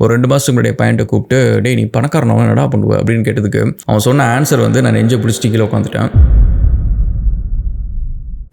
ஒரு 2 மாதத்துக்கு முன்னாடி பையன்ட்ட கூப்பிட்டு, டேய் நீ பணக்காரனவன் என்னடா பண்ணுவ அப்படின்னு கேட்டதுக்கு அவன் சொன்ன ஆன்சர் வந்து நான் நெஞ்சை பிடிச்சிட்டு கீழே உட்காந்துட்டேன்.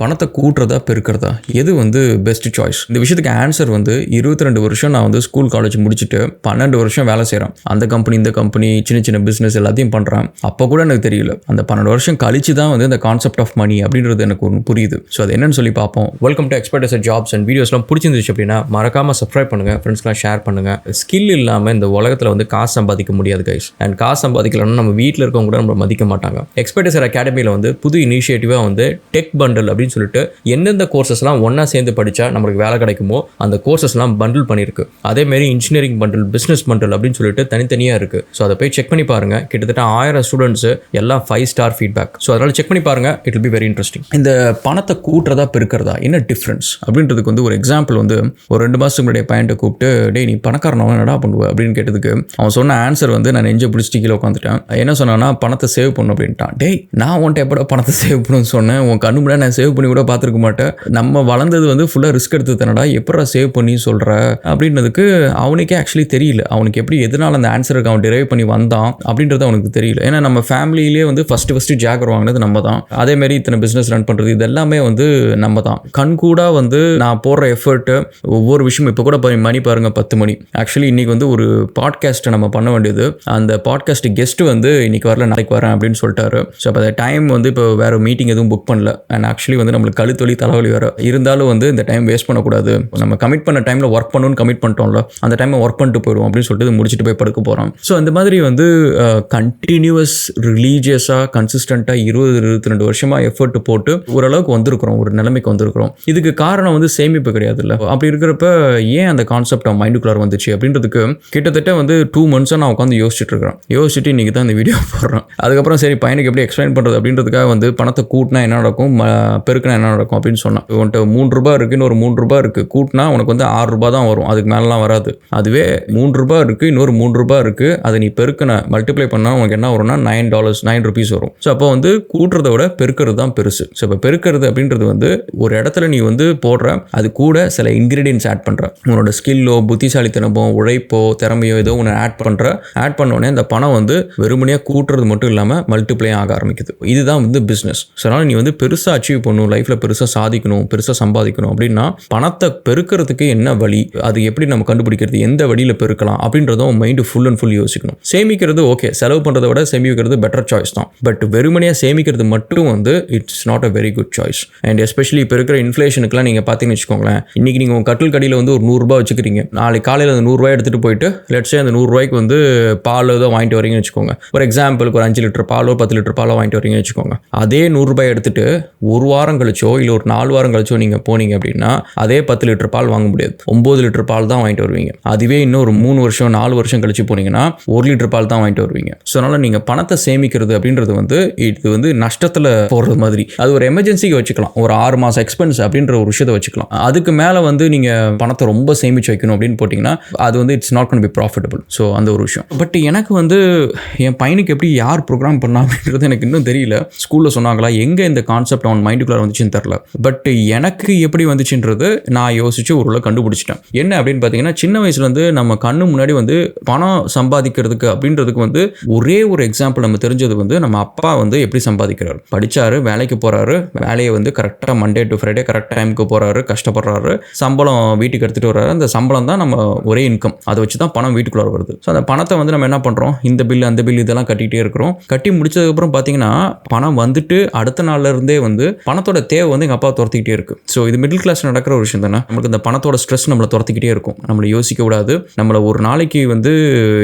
பணத்தை கூட்டுறதா பெருக்கிறதா எது வந்து பெஸ்ட் சாய்ஸ்? இந்த விஷயத்துக்கு ஆன்சர் வந்து 22 வருஷம் நான் வந்து ஸ்கூல் காலேஜ் முடிச்சுட்டு 12 வருஷம் வேலை செய்கிறேன். அந்த கம்பெனி இந்த கம்பெனி சின்ன சின்ன பிஸ்னஸ் எல்லாத்தையும் பண்ணுறேன். அப்போ கூட எனக்கு தெரியல. அந்த 12 வருஷம் கழிச்சு தான் வந்து இந்த கான்செப்ட் ஆஃப் மணி அப்படின்றது எனக்கு ஒன்று புரியுது. ஸோ அது என்னன்னு சொல்லி பார்ப்போம். Welcome to expert jobs and வீடியோஸ்லாம் பிடிச்சிருந்துச்சு அப்படின்னா மறக்காம சப்ஸ்கிரைப் பண்ணுங்க, ஃப்ரெண்ட்ஸ்லாம் ஷேர் பண்ணுங்க. ஸ்கில் இல்லாமல் இந்த உலகத்தில் வந்து காசு சம்பாதிக்க முடியாது கைஸ். அண்ட் காசு சம்பாதிக்கலன்னா நம்ம வீட்டில் இருக்கவங்க கூட நம்ம மதிக்க மாட்டாங்க. எக்ஸ்பர்ட் அகாடமியில் வந்து புது இனிஷியேட்டிவாக வந்து டெக் பண்டல் அப்படின்னு சொல்லிட்டு எந்தெந்த கோர்சஸ்லாம் ஒன்றா சேர்ந்து படித்தா நம்மளுக்கு வேலை கிடைக்குமோ அந்த கோர்சஸ்லாம் பண்டில் பண்ணியிருக்கு. அதேமாரி இன்ஜினியரிங் பண்டில், பிஸ்னஸ் பண்டில் அப்படின்னு சொல்லிட்டு தனித்தனியாக இருக்குது. ஸோ அதை போய் செக் பண்ணி பாருங்கள். கிட்டத்தட்ட 1000 ஸ்டூடெண்ட்ஸு எல்லாம் 5 ஸ்டார் ஃபீட்பேக். ஸோ அதனால் செக் பண்ணி பாருங்கள். It will be very interesting. இந்த பணத்தை கூட்டுறதா பெருக்கிறதா என்ன டிஃப்ரென்ஸ் அப்படின்றதுக்கு வந்து ஒரு எக்ஸாம்பிள் வந்து ஒரு 2 மாதத்துக்கு முன்னாடி பையன்ட்ட கூப்பிட்டு, டேய் நீ பணக்காரனவன் என்னடா பண்ணுவ அப்படின்னு கேட்டதுக்கு அவன் சொன்ன ஆன்சர் வந்து நான் நெஞ்சை பிடிச்சிட்டு கீழே உட்காந்துட்டேன். என்ன சொன்னான்னா பணத்தை சேவ் பண்ணணும் அப்படின்ட்டான். டேய் நான் உன்ட்ட எப்படா பணத்தை சேவ் பண்ணணும்னு சொன்னேன்? உன் கண்ணு முன்னாடி நான் சேவ் பண்ணி கூட பார்த்துருக்க மாட்டேன். நம்ம வளர்ந்தது வந்து ஃபுல்லாக ரிஸ்க் எடுத்து தானடா, எப்படா சேவ் பண்ணி சொல்கிற அப்படின்றதுக்கு அவனுக்கே ஆக்சுவலி தெரியல. அவனுக்கு எப்படி எதனால் அந்த ஆன்சருக்கு அவன் டிரைவ் பண்ணி வந்தான் அப்படின்றது அவனுக்கு தெரியல. ஏன்னா நம்ம ஃபேமிலியிலே வந்து ஃபஸ்ட்டு ஜாகர் வாங்கினது நம்ம தான். அதேமாரி இத்தனை பிஸ்னஸ் ரன் பண்ணுறது இது எல்லாமே வந்து நம்ம தான். கண்கூடா வந்து நான் போடுற எஃபர்ட்டு ஒவ்வொரு விஷயம். இப்போ கூட மணி பாருங்கள் 10 மணி. ஆக்சுவலி இன்றைக்கி வந்து ஒரு பாட்காஸ்ட்டை நம்ம பண்ண வேண்டியது. அந்த பாட்காஸ்ட் கெஸ்ட்டு வந்து இன்றைக்கி வரல, நாளைக்கு வரேன் அப்படின்னு சொல்லிட்டாரு. ஸோ அப்போ அந்த டைம் வந்து இப்போ வேறு மீட்டிங் எதுவும் புக் பண்ணல. அண்ட் ஆக்சுவலி வந்து நம்மளுக்கு கழுத்தொலி தலைவலி வேறு இருந்தாலும் வந்து இந்த டைம் வேஸ்ட் பண்ணக்கூடாது. நம்ம கமிட் பண்ண டைமில் ஒர்க் பண்ணணும்னு கமிட் பண்ணிட்டோம்ல, அந்த டைமை ஒர்க் பண்ணிட்டு போயிடுவோம் அப்படின்னு சொல்லிட்டு முடிச்சுட்டு போய் படுக்க போகிறோம். ஸோ அந்த மாதிரி வந்து கண்டினியூவஸ் ரிலீஜியஸாக கன்சிஸ்டண்ட்டாக 22 வருஷமாக எஃபர்ட் போட்டு ஓரளவுக்கு வந்திருக்கிறோம், ஒரு நிலைமைக்கு வந்திருக்கிறோம். இதுக்கு காரணம் வந்து சேமிப்பு கிடையாது இல்லை. அப்படி இருக்கிறப்ப ஏன் அந்த கான்செப்ட் மைண்டுக்குள்ளார வந்துச்சு அப்படின்றதுக்கு கிட்டத்தட்ட வந்து 2 months நான் உட்காந்து யோசிச்சுட்டு இன்றைக்கி தான் இந்த வீடியோ போடுறேன். அதுக்கப்புறம் சரி பையனுக்கு எப்படி எக்ஸ்பிளைன் பண்ணுறது அப்படின்றதுக்காக வந்து பணத்தை கூட்டினா என்ன நடக்கும், பெருக்கினா என்ன நடக்கும் அப்படின்னு சொன்னேன். உன்ட்டு 3 ரூபாய் இருக்குது, இன்னொரு 3 ரூபாய் இருக்குது, கூட்டினா உனக்கு வந்து 6 ரூபாய் தான் வரும், அதுக்கு மேலாம் வராது. அதுவே 3 ரூபாய் இருக்குது, இன்னொரு 3 ரூபாய் இருக்குது, அதை நீ பெருக்கின மல்டிப்ளை பண்ணால் உனக்கு என்ன வரும்னா $9 வரும். ஸோ அப்போ வந்து கூட்டுறதை விட பெருக்கிறது தான் பெருசு. ஸோ இப்போ பெருக்கிறது அப்படின்றது வந்து ஒரு இடத்துல நீ வந்து போடுற, அது கூட சில இன்க்ரீடியன்ஸ் ஆட் பண்ணுற, உன்னோட ஸ்கில்லோ புத்திசாலித்தனமோ உழைப்போ திறமையோ ஏதோ ஒன்று ஆட் பண்ணோடனே அந்த பணம் வந்து வெறுமனையாக கூட்டுறது மட்டும் இல்லாமல் மல்டிப்ளை ஆக ஆரம்பிக்குது. இதுதான் வந்து பிஸ்னஸ். ஸோ அதனால் நீ வந்து பெருசாக அச்சீவ் பண்ணணும், லைஃப்பில் பெருசாக சாதிக்கணும், பெருசாக சம்பாதிக்கணும் அப்படின்னா பணத்தை பெருக்கிறதுக்கு என்ன வழி, அது எப்படி நம்ம கண்டுபிடிக்கிறது, எந்த வழியில் பெருக்கலாம் அப்படின்றதும் மைண்டு ஃபுல் அண்ட் ஃபுல் யோசிக்கணும். சேமிக்கிறது ஓகே, செலவு பண்ணுறதை விட சேமிக்கிறது பெட்டர் சாய்ஸ் தான். பட் வெறுமனையாக சேமிக்கிறது மட்டும் வந்து it's not a very good choice. And especially இப்போ இருக்கிற இன்ஃப்ளேஷனுக்குலாம் நீங்கள் பார்த்தீங்கன்னு வச்சுக்கோங்களேன், இன்றைக்கி நீங்கள் உங்கள் கட்டில் கடியில் வந்து ஒரு 100 ரூபாய் வச்சுக்கிறீங்க, நாளைக்கு காலையில் அந்த 100 ரூபாய் எடுத்துகிட்டு போயிட்டு லெட்ஸே அந்த 100 ரூபாய்க்கு வந்து பால் ஏதோ வாங்கிட்டு வரீங்கன்னு வச்சுக்கோங்க. ஒரு எக்ஸாம்பிளுக்கு ஒரு 5 லிட்டர் பாலோ 10 லிட்டர் பாலோ வாங்கிட்டு வரீங்கன்னு வச்சுக்கோங்க. அதே 100 ரூபாய் எடுத்துகிட்டு ஒரு வாரம் கழிச்சோ இல்லை ஒரு 4 வாரம் கழிச்சோ நீங்கள் போனீங்க அப்படின்னா அதே 10 லிட்டர் பால் வாங்க முடியாது, 9 லிட்டர் பால் தான் வாங்கிட்டு வருவீங்க. அதுவே இன்னும் ஒரு 3 வருஷம் 4 வருஷம் கழிச்சு போனீங்கன்னா 1 லிட்டர் பால் தான் வாங்கிட்டு வருவீங்க. ஸோ அதனால் நீங்கள் பணத்தை சேமிக்கிறது அப்படின்றது வந்து இது வந்து நஷ்டத்தில் போடுறது மாதிரி. அது ஒரு எமர்ஜென்சிக்கு வச்சுக்கலாம், ஒரு 6 மாதம் எக்ஸ்பென்ஸ் அப்படின்ற ஒரு விஷயத்தை வச்சுக்கலாம். அதுக்கு மேலே வந்து நீங்கள் பணத்தை ரொம்ப சேமிச்சு வைக்கணும் அப்படின்னு போட்டிங்கன்னா அது வந்து it's not gonna be profitable. So அந்த ஒரு விஷயம். பட் எனக்கு வந்து என் பையனுக்கு எப்படி யார் ப்ரோக்ராம் பண்ணா அப்படின்றது எனக்கு இன்னும் தெரியல. ஸ்கூலில் சொன்னாங்களா, எங்கே இந்த கான்செப்ட் அவன் மைண்டுக்குள்ளே வந்துச்சுன்னு தெரில. பட் எனக்கு எப்படி வந்துச்சுன்றது நான் யோசிச்சு ஒரு கண்டுபிடிச்சிட்டேன். என்ன அப்படின்னு பார்த்தீங்கன்னா, சின்ன வயசுலேருந்து நம்ம கண்ணு முன்னாடி வந்து பணம் சம்பாதிக்கிறதுக்கு அப்படின்றதுக்கு வந்து ஒரே ஒரு எக்ஸாம்பிள் நம்ம தெரிஞ்சது வந்து நம்ம அப்பா வந்து எப்படி சம்பாதிக்கிறாரு. படித்தாரு, வேலைக்கு போகிறாரு, வேலையை வந்து கரெக்டாக மண்டே டு ஃப்ரைடே கரெக்ட் டைமுக்கு போகிறாரு, கஷ்டப்படுறாரு, சம்பளம் வீட்டுக்கு எடுத்துகிட்டு வர்றாரு. அந்த சம்பளம் தான் நம்ம ஒரே இன்கம், அதை வச்சு தான் பணம் வீட்டுக்குள்ளே வருது. ஸோ அந்த பணத்தை வந்து நம்ம என்ன பண்ணுறோம், இந்த பில் அந்த பில் இதெல்லாம் கட்டிகிட்டே இருக்கிறோம். கட்டி முடிச்சதுக்கப்புறம் பார்த்தீங்கன்னா பணம் வந்துட்டு அடுத்த நாள்ல இருந்தே வந்து பணத்தோட தேவை வந்து எங்கள் அப்பா துரத்திக்கிட்டே இருக்கு. ஸோ இது மிடில் கிளாஸ் நடக்கிற ஒரு விஷயம் தானே. நமக்கு இந்த பணத்தோட ஸ்ட்ரெஸ் நம்மளை துரத்திக்கிட்டே இருக்கும், நம்மளை யோசிக்க விடாது. நம்மளை ஒரு நாளைக்கு வந்து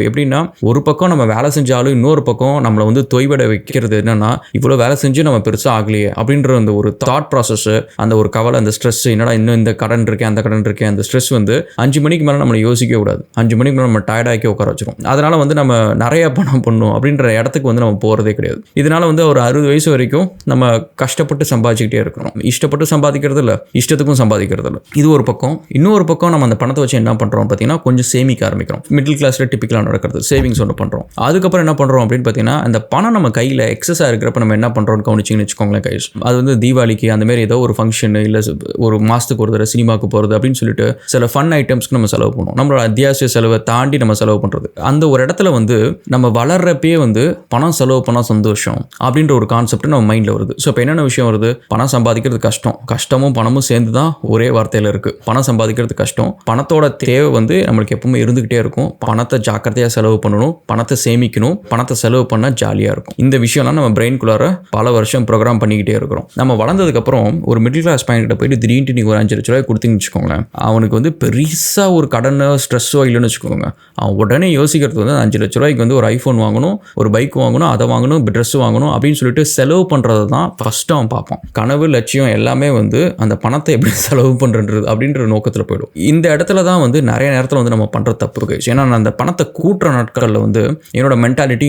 எப்படின்னா ஒரு பக்கம் நம்ம வேலை செஞ்சாலும் இன்னொரு பக்கம் நம்மளை வந்து தொய்வட வைக்கிறது என்னன்னா, இவ்வளோ வேலை செஞ்சு நம்ம பெருசாக ஆகலையே அப்படின்ற அந்த ஒரு தாட் ப்ராசஸ், அந்த ஒரு கவலை, அந்த ஸ்ட்ரெஸ், என்னடா இன்னும் இந்த கடன் இருக்கேன் அந்த கடன் இருக்கேன், அந்த ஸ்ட்ரெஸ் வந்து 5 மணிக்கு மேலே நம்மளை யோசிக்க விடாது. 5 மணிக்கு மேலே நம்ம டயர்டாக்கி உட்கார வச்சிரும். அதனால வந்து நம்ம நிறைய பணம் பண்ணணும் அப்படின்ற இடத்துக்கு வந்து நம்ம போகிறதே கிடையாது. இதனால வந்து ஒரு 60 வயசு வரைக்கும் நம்ம கஷ்டப்பட்டு சம்பாதிச்சுக்கிட்டே பண்ணிக்கிட்டே இருக்கிறோம். இஷ்டப்பட்டு சம்பாதிக்கிறது இல்லை, இஷ்டத்துக்கும் சம்பாதிக்கிறது இல்லை. இது ஒரு பக்கம். இன்னொரு பக்கம் நம்ம அந்த பணத்தை வச்சு என்ன பண்ணுறோம் பார்த்தீங்கன்னா கொஞ்சம் சேமிக்க ஆரம்பிக்கிறோம். மிடில் கிளாஸில் டிப்பிக்கலாக நடக்கிறது சேவிங்ஸ் ஒன்று பண்ணுறோம். அதுக்கப்புறம் என்ன பண்ணுறோம் அப்படின்னு பார்த்தீங்கன்னா அந்த பணம் நம்ம கையில் எக்ஸஸாக இருக்கிறப்ப நம்ம என்ன பண்ணுறோம்னு கவனிச்சிங்கன்னு வச்சுக்கோங்களேன் கைஸ். அது வந்து தீபாவளிக்கு அந்த மாதிரி ஏதோ ஒரு ஃபங்க்ஷன் இல்லை ஒரு மாதத்துக்கு ஒரு தடவை சினிமாவுக்கு போகிறது அப்படின்னு சொல்லிட்டு சில ஃபன் ஐட்டம்ஸ்க்கு நம்ம செலவு பண்ணுவோம். நம்மளோட அத்தியாவசிய செலவை தாண்டி நம்ம செலவு பண்ணுறது. அந்த ஒரு இடத்துல வந்து நம்ம வளர்றப்பே வந்து பணம் செலவு பண்ணால் சந்தோஷம் அப்படின்ற ஒரு கான்செப்ட் நம்ம மைண்டில் வருது. ஸோ இப்போ என்னென்ன விஷயம் வருது, பணம் சம்பாதிக்கிறது கஷ்டம், கஷ்டமும் பணமும் சேர்ந்து தான் ஒரே வார்த்தையில் இருக்குது. பணம் சம்பாதிக்கிறது கஷ்டம், பணத்தோட தேவை வந்து நம்மளுக்கு எப்பவுமே இருந்துகிட்டே இருக்கும். பணத்தை ஜாக்கிரதையாக செலவு பண்ணணும், பணத்தை சேமிக்கணும், பணத்தை செலவு பண்ணால் ஜாலியாக இருக்கும். இந்த விஷயம்லாம் நம்ம பிரெயின்குள்ளார பல வருஷம் ப்ரோக்ராம் பண்ணிக்கிட்டே இருக்கிறோம். நம்ம வளர்ந்ததுக்கப்புறம் ஒரு மிடில் கிளாஸ் பையன்கிட்ட போயிட்டு திடீர்னு நீங்கள் ஒரு 5 லட்ச ரூபாய் கொடுத்தீங்கன்னு வச்சுக்கோங்களேன், அவனுக்கு வந்து பெருசாக ஒரு கடனோ ஸ்ட்ரெஸ்ஸோ இல்லைன்னு வச்சுக்கோங்க, அவன் உடனே யோசிக்கிறது வந்து 5 லட்ச ரூபாய்க்கு வந்து ஒரு ஐஃபோன் வாங்கணும், ஒரு பைக் வாங்கணும், அதை வாங்கணும், ட்ரெஸ் வாங்கணும் அப்படின்னு சொல்லிட்டு செலவு பண்ணுறது தான் ஃபஸ்ட்டு அவன் பார்ப்பான். கனவு லட்சியம் எல்லாமே வந்து அந்த பணத்தை எப்படி செலவு பண்ணுறது அப்படின்ற நோக்கத்தில் போயிடும். இந்த இடத்துல தான் வந்து நிறைய நேரத்தில் வந்து நம்ம பண்ணுற தப்பு இருக்குது. ஏன்னா நான் அந்த பணத்தை கூட்டுற நாட்களில் வந்து என்னோட மென்டாலிட்டி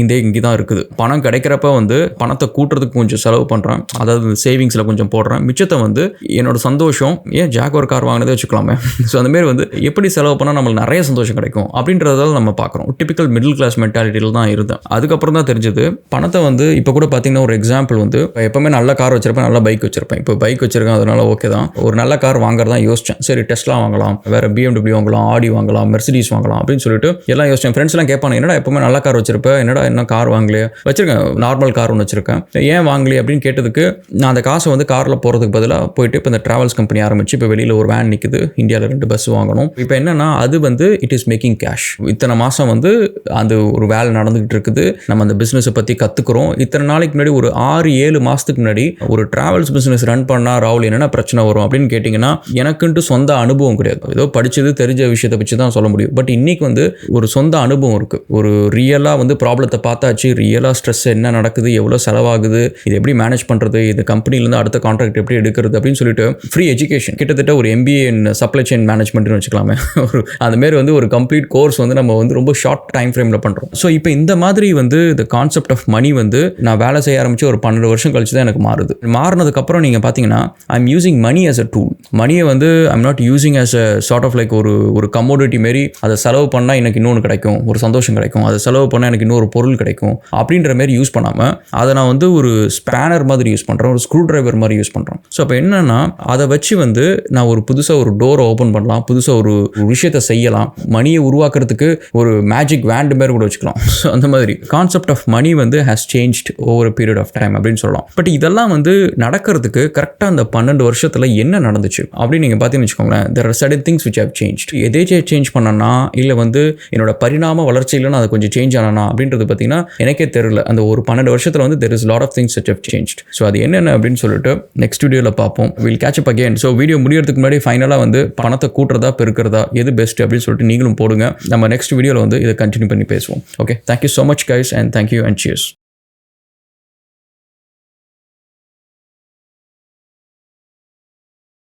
இங்கே தான் இருக்குது. பணம் கிடைக்கிறப்ப வந்து பணத்தை கூட்டுறதுக்கு கொஞ்சம் செலவு பண்ணுறேன், அதாவது சேவிங்ஸில் கொஞ்சம் போடுறேன், மிச்சத்தை வந்து என்னோட சந்தோஷம், ஏன் ஜாகுவார் கார் வாங்கினதே வச்சுக்கலாமே. ஸோ அந்தமாரி வந்து எப்படி செலவு பண்ணால் நம்மளுக்கு நிறைய சந்தோஷம் கிடைக்கும் அப்படின்றதால நம்ம பார்க்குறோம். டிப்பிக்கல் மிடில் கிளாஸ் மென்டாலிட்டியில் தான் இருந்தேன். அதுக்கப்புறம் தான் தெரிஞ்சது பணத்தை வந்து இப்போ கூட பார்த்தீங்கன்னா ஒரு எக்ஸாம்பிள் வந்து எப்பவுமே நல்ல கார் வச்சிருப்பேன், நல்ல பைக் வச்சிருப்பேன். இப்போ பைக் வச்சிருக்கேன், அதனால ஓகே தான். ஒரு நல்ல கார் வாங்குறதா யோசிச்சேன். சரி டெஸ்லா வாங்கலாம், வேற BMW வாங்கலாம், ஆடி வாங்கலாம், மெர்சிடிஸ் வாங்கலாம் அப்படின்னு சொல்லிட்டு எல்லாம் யோசிச்சேன். ஃப்ரெண்ட்ஸ்லாம் கேட்பாங்க, என்னடா எப்பவுமே நல்ல கார் வச்சிருப்பேன், என்னடா என்ன கார் வாங்கலையே, வச்சிருக்கேன் நார்மல் கார் ஒன்று வச்சிருக்கேன், ஏன் வாங்கலையே அப்படின்னு கேட்டதுக்கு நான் அந்த காசை வந்து காரில் போகிறதுக்கு பதிலாக போயிட்டு இப்போ இந்த டிராவல்ஸ் கம்பெனி ஆரம்பிச்சு இப்போ வெளியில் ஒரு வேன் நிற்குது, இந்தியாவில் 2 பஸ் வாங்கணும். இப்போ என்னன்னா அது வந்து இட் இஸ் மேக்கிங் கேஷ். இத்தனை மாதம் வந்து அந்த ஒரு வேலை நடந்துகிட்டு இருக்குது, நம்ம அந்த பிஸ்னஸை பற்றி கற்றுக்குறோம். இத்தனை நாளைக்கு முன்னாடி ஒரு 6-7 மாதத்துக்கு முன்னாடி ஒரு டிராவல்ஸ் பிஸ்னஸ் ரன் பண்ணால் ராகுல் என்னென்ன பிரச்சனை வரும் அப்படின்னு கேட்டிங்கன்னா எனக்குன்ட்டு சொந்த அனுபவம் கிடையாது. ஏதோ படித்தது தெரிஞ்ச விஷயத்தை வச்சு தான் சொல்ல முடியும். பட் இன்னைக்கு வந்து ஒரு சொந்த அனுபவம் இருக்குது. ஒரு ரியலாக வந்து ப்ராப்ளத்தை பார்த்தாச்சு, ரியலாக ஸ்ட்ரெஸ் என்ன நடக்குது, எவ்வளோ செலவாகுது, இது எப்படி மேனேஜ் பண்ணுறது, இது கம்பெனிலேருந்து அடுத்த கான்ட்ராக்ட் எப்படி எடுக்கிறது அப்படின்னு சொல்லிட்டு ஃப்ரீ எஜுகேஷன், கிட்டத்தட்ட ஒரு MBA இன் சப்ளை செயின் மேனேஜ்மெண்ட்னு வச்சுக்கலாமே. அதுமாரி வந்து ஒரு கம்ப்ளீட் கோர்ஸ் வந்து நம்ம வந்து ரொம்ப ஷார்ட் டைம் ஃப்ரேமில் பண்ணுறோம். ஸோ இப்போ இந்த மாதிரி வந்து இந்த கான்செப்ட் ஆஃப் மணி வந்து நான் வேலை செய்ய ஆரம்பித்து ஒரு 12 வருஷம் கழிச்சு தான் எனக்கு மாறுது. மாறினதுக்கப்புறம் நீங்கள் பார்த்தீங்கன்னா I'm using money as a tool. மணியை வந்து I'm not using as a sort of like ஒரு கமோடிட்டி மாரி, அதை செலவு பண்ணால் எனக்கு இன்னொன்று கிடைக்கும், ஒரு சந்தோஷம் கிடைக்கும், அதை செலவு பண்ணால் எனக்கு இன்னொரு பொருள் கிடைக்கும் அப்படின்ற மாரி யூஸ் பண்ணாமல் அதை நான் வந்து ஒரு ஸ்பேனர் மாதிரி யூஸ் பண்ணுறேன், ஒரு ஸ்க்ரூ டிரைவர் மாதிரி யூஸ் பண்ணுறேன். ஸோ அப்போ என்னன்னா அதை வச்சு வந்து நான் ஒரு புதுசாக ஒரு டோரை ஓப்பன் பண்ணலாம், புதுசாக ஒரு விஷயத்தை செய்யலாம், மணியை உருவாக்குறதுக்கு ஒரு மேஜிக் வேண்ட் மாரி கூட வச்சுக்கலாம். ஸோ அந்த மாதிரி கான்செப்ட் ஆஃப் மணி வந்து has changed over a period of time அப்படின்னு சொல்லலாம். பட் இதெல்லாம் வந்து நடக்கிறதுக்கு கரெக்டாக அந்த 12 வருஷத்தில் என்ன நடந்துச்சு அப்படின்னு நீங்கள் பார்த்தீங்கன்னு வச்சுக்கோங்களேன், there are certain things which have changed. எதேச்சும் சேஞ்ச் பண்ணனா இல்லை வந்து என்னோட பரிணாம வளர்ச்சியில் நான் அதை கொஞ்சம் சேஞ்ச் ஆனா அப்படின்றது பார்த்தீங்கன்னா எனக்கே தெரியல. அந்த ஒரு 12 வருஷத்தில் வந்து there is lot of things that have changed. So அது என்னென்ன அப்படின்னு சொல்லிட்டு நெக்ஸ்ட் வீடியோவில் பார்ப்போம். we'll catch up again. So video முடியறதுக்கு முன்னாடி ஃபைனலாக வந்து பணத்தை கூட்டுறதா பெருக்கிறதா எது பெஸ்ட் அப்படின்னு சொல்லிட்டு நீங்களும் போடுங்க. நம்ம நெக்ஸ்ட் வீடியோவில் வந்து இதை கண்டினியூ பண்ணி பேசுவோம். Okay, thank you so much guys, and thank you and cheers.